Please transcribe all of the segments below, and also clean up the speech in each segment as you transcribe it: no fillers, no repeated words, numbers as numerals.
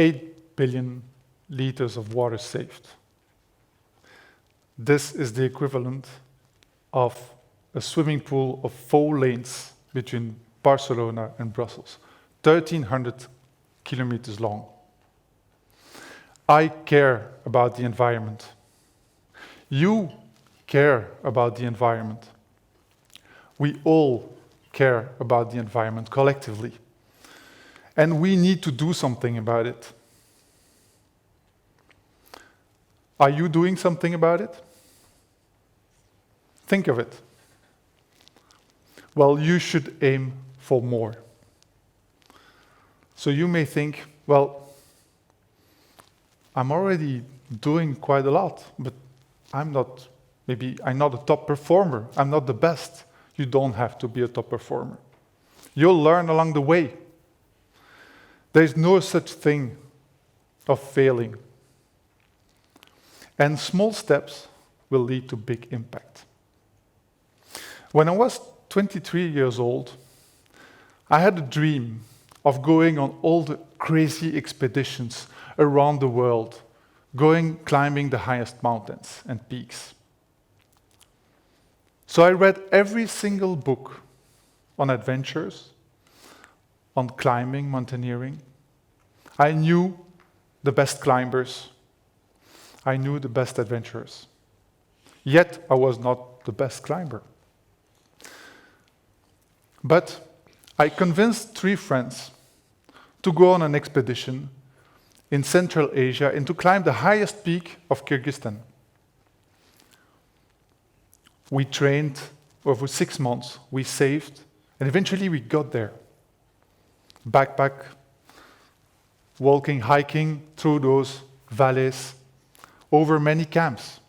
8 billion liters of water saved. This is the equivalent of a swimming pool of 4 lanes between Barcelona and Brussels, 1,300 kilometers long. I care about the environment. You care about the environment. We all care about the environment collectively. And we need to do something about it. Are you doing something about it? Think of it. Well, you should aim for more. So you may think, well, I'm already doing quite a lot, but maybe I'm not a top performer. I'm not the best. You don't have to be a top performer. You'll learn along the way. There's no such thing of failing. And small steps will lead to big impact. When I was 23 years old, I had a dream of going on all the crazy expeditions around the world, climbing the highest mountains and peaks. So I read every single book on adventures, on climbing, mountaineering. I knew the best climbers. I knew the best adventurers. Yet I was not the best climber. But I convinced 3 friends to go on an expedition in Central Asia and to climb the highest peak of Kyrgyzstan. We trained over 6 months, we saved, and eventually we got there. Backpack, walking, hiking through those valleys, over many camps.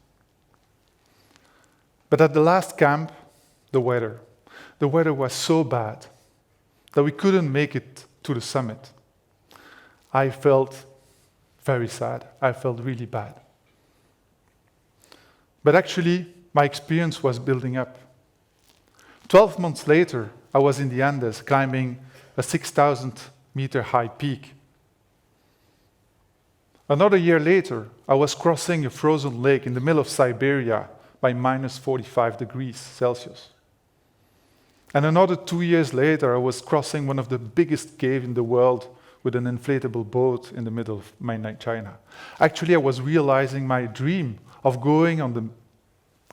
But at the last camp, the weather was so bad that we couldn't make it to the summit. I felt very sad. I felt really bad. But actually, my experience was building up. 12 months later, I was in the Andes climbing a 6,000-meter high peak. Another year later, I was crossing a frozen lake in the middle of Siberia by minus 45 degrees Celsius. And another 2 years later, I was crossing one of the biggest caves in the world with an inflatable boat in the middle of mainland China. Actually, I was realizing my dream of going on the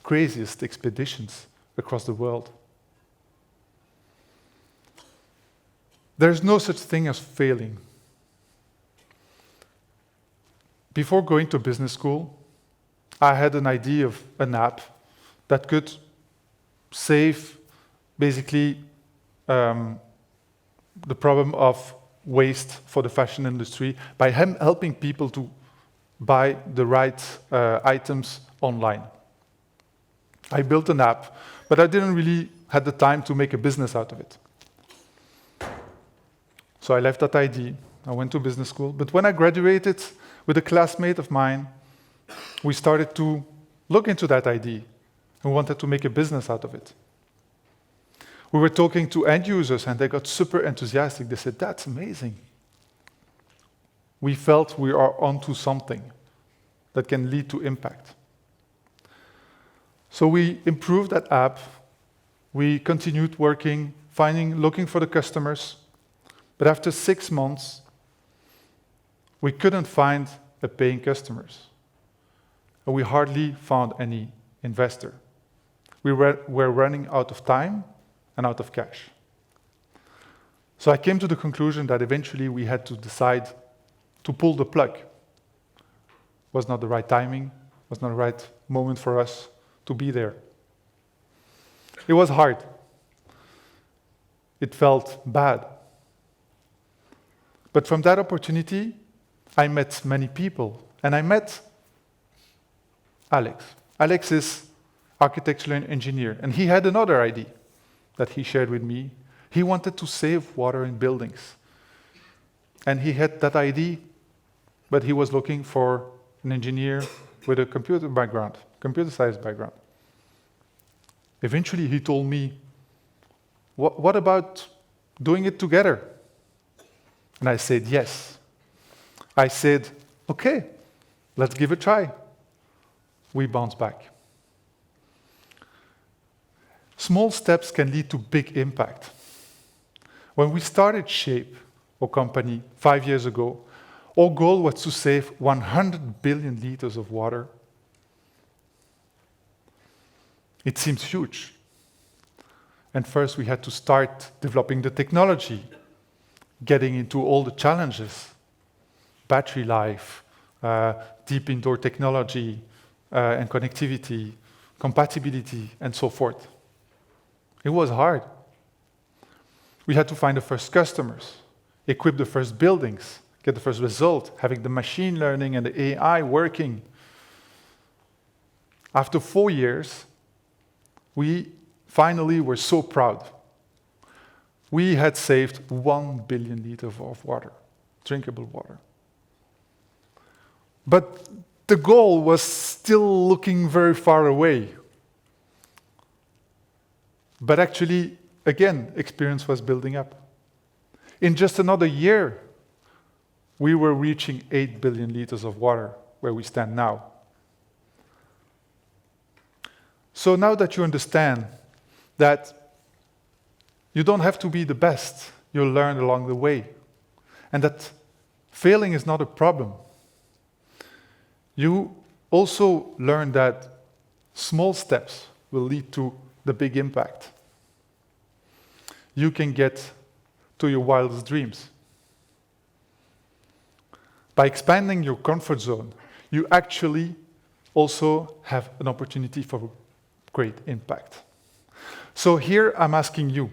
craziest expeditions across the world. There's no such thing as failing. Before going to business school, I had an idea of an app that could save basically the problem of waste for the fashion industry by helping people to buy the right items online. I built an app, but I didn't really have the time to make a business out of it. So I left that idea. I went to business school. But when I graduated with a classmate of mine, we started to look into that idea and wanted to make a business out of it. We were talking to end users and they got super enthusiastic. They said, "That's amazing." We felt we are onto something that can lead to impact. So we improved that app. We continued working, looking for the customers. But after 6 months, we couldn't find paying customers. And we hardly found any investor. We were running out of time and out of cash. So I came to the conclusion that eventually we had to decide to pull the plug. Was not the right timing, was not the right moment for us to be there. It was hard. It felt bad. But from that opportunity, I met many people, and I met Alex. Alex is architectural engineer, and he had another idea that he shared with me. He wanted to save water in buildings. And he had that idea, but he was looking for an engineer with a computer science background. Eventually, he told me, what about doing it together? And I said, yes. I said, okay, let's give it a try. We bounce back. Small steps can lead to big impact. When we started Shape, our company, 5 years ago, our goal was to save 100 billion liters of water. It seems huge. And first we had to start developing the technology, getting into all the challenges, battery life, deep indoor technology, and connectivity, compatibility, and so forth. It was hard. We had to find the first customers, equip the first buildings, get the first result, having the machine learning and the AI working. After 4 years, we finally were so proud. We had saved 1 billion liters of water, drinkable water. But the goal was still looking very far away. But actually, again, experience was building up. In just another year, we were reaching 8 billion liters of water, where we stand now. So now that you understand that you don't have to be the best, you'll learn along the way, and that failing is not a problem, you also learn that small steps will lead to the big impact. You can get to your wildest dreams. By expanding your comfort zone, you actually also have an opportunity for great impact. So here I'm asking you.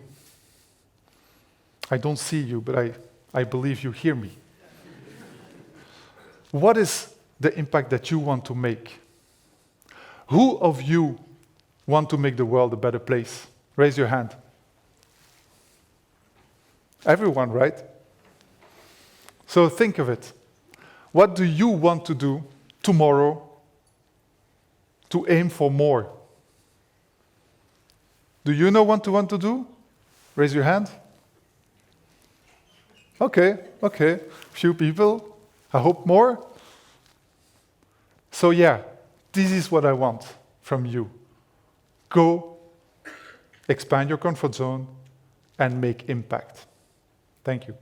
I don't see you, but I believe you hear me. What is the impact that you want to make? Who of you want to make the world a better place? Raise your hand. Everyone, right? So think of it. What do you want to do tomorrow to aim for more? Do you know what you want to do? Raise your hand. Okay. Few people. I hope more. So yeah, this is what I want from you. Go, expand your comfort zone, and make impact. Thank you.